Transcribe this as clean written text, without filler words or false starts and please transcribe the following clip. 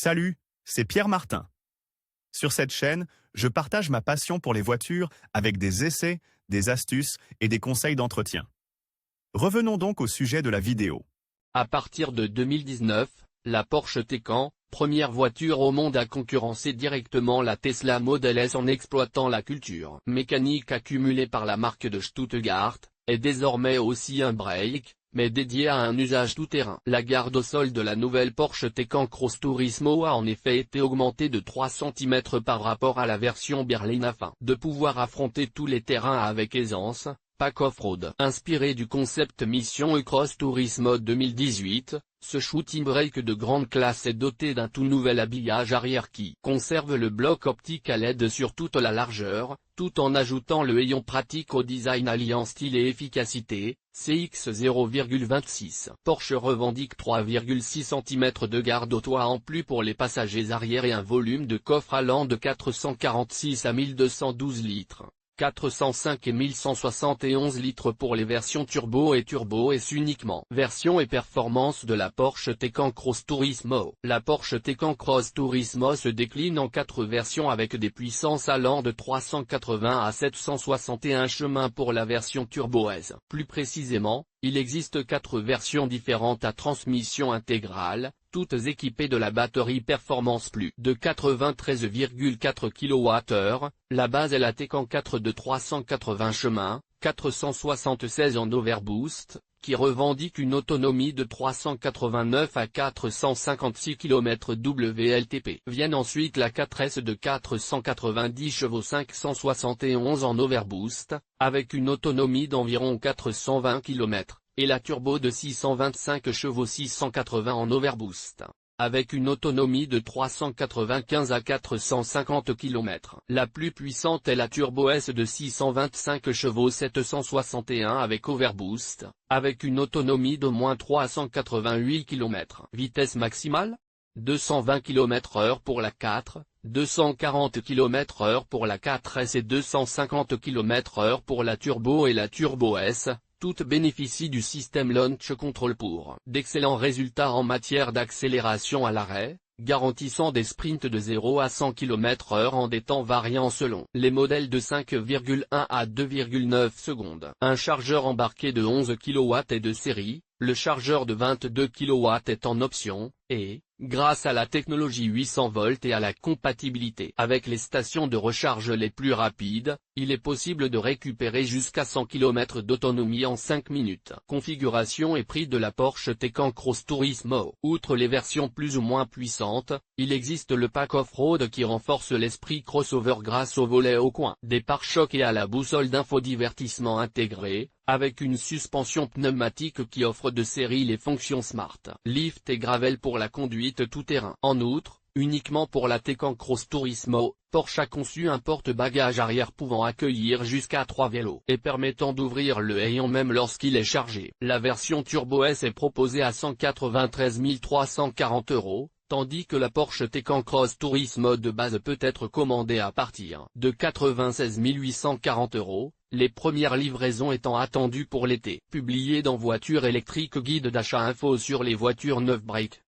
Salut, c'est Pierre Martin. Sur cette chaîne, je partage ma passion pour les voitures avec des essais, des astuces et des conseils d'entretien. Revenons donc au sujet de la vidéo. À partir de 2019, la Porsche Taycan, première voiture au monde à concurrencer directement la Tesla Model S en exploitant la culture mécanique accumulée par la marque de Stuttgart, est désormais aussi un break, mais dédié à un usage tout-terrain. La garde au sol de la nouvelle Porsche Taycan Cross Turismo a en effet été augmentée de 3 cm par rapport à la version berline afin de pouvoir affronter tous les terrains avec aisance. Pack Off-Road. Inspiré du concept Mission E-Cross Turismo 2018, ce shooting break de grande classe est doté d'un tout nouvel habillage arrière qui conserve le bloc optique à LED sur toute la largeur, tout en ajoutant le haillon pratique au design alliant style et efficacité. CX 0,26. Porsche revendique 3,6 cm de garde au toit en plus pour les passagers arrière et un volume de coffre allant de 446 à 1212 litres. 405 et 1171 litres pour les versions Turbo et Turbo S uniquement. Version et performance de la Porsche Taycan Cross Turismo. La Porsche Taycan Cross Turismo se décline en 4 versions avec des puissances allant de 380 à 761 chemins pour la version Turbo S. Plus précisément, il existe 4 versions différentes à transmission intégrale, toutes équipées de la batterie Performance Plus de 93,4 kWh, la base est la Taycan 4 de 380 chemins, 476 en Overboost, qui revendique une autonomie de 389 à 456 km WLTP. Viennent ensuite la 4S de 490 chevaux 571 en Overboost, avec une autonomie d'environ 420 km, et la Turbo de 625 chevaux 680 en Overboost, avec une autonomie de 395 à 450 km. La plus puissante est la Turbo S de 625 chevaux 761 avec Overboost, avec une autonomie d'au moins 388 km. Vitesse maximale 220 km/h pour la 4, 240 km/h pour la 4S et 250 km/h pour la Turbo et la Turbo S. Toutes bénéficient du système Launch Control pour d'excellents résultats en matière d'accélération à l'arrêt, garantissant des sprints de 0 à 100 km/h en des temps variant selon les modèles de 5,1 à 2,9 secondes. Un chargeur embarqué de 11 kW est de série, le chargeur de 22 kW est en option, et, grâce à la technologie 800 volts et à la compatibilité avec les stations de recharge les plus rapides, il est possible de récupérer jusqu'à 100 km d'autonomie en 5 minutes. Configuration et prix de la Porsche Taycan Cross Turismo. Outre les versions plus ou moins puissantes, il existe le pack off-road qui renforce l'esprit crossover grâce au volet au coin, des pare-chocs et à la boussole d'infodivertissement intégrée, avec une suspension pneumatique qui offre de série les fonctions Smart, Lift et Gravel pour la conduite tout-terrain. En outre, uniquement pour la Taycan Cross Turismo, Porsche a conçu un porte-bagages arrière pouvant accueillir jusqu'à 3 vélos et permettant d'ouvrir le haillon même lorsqu'il est chargé. La version Turbo S est proposée à 193 340 €, tandis que la Porsche Taycan Cross Turismo de base peut être commandée à partir de 96 840 €, les premières livraisons étant attendues pour l'été. Publié dans Voiture électrique, guide d'achat info sur les voitures neuves break.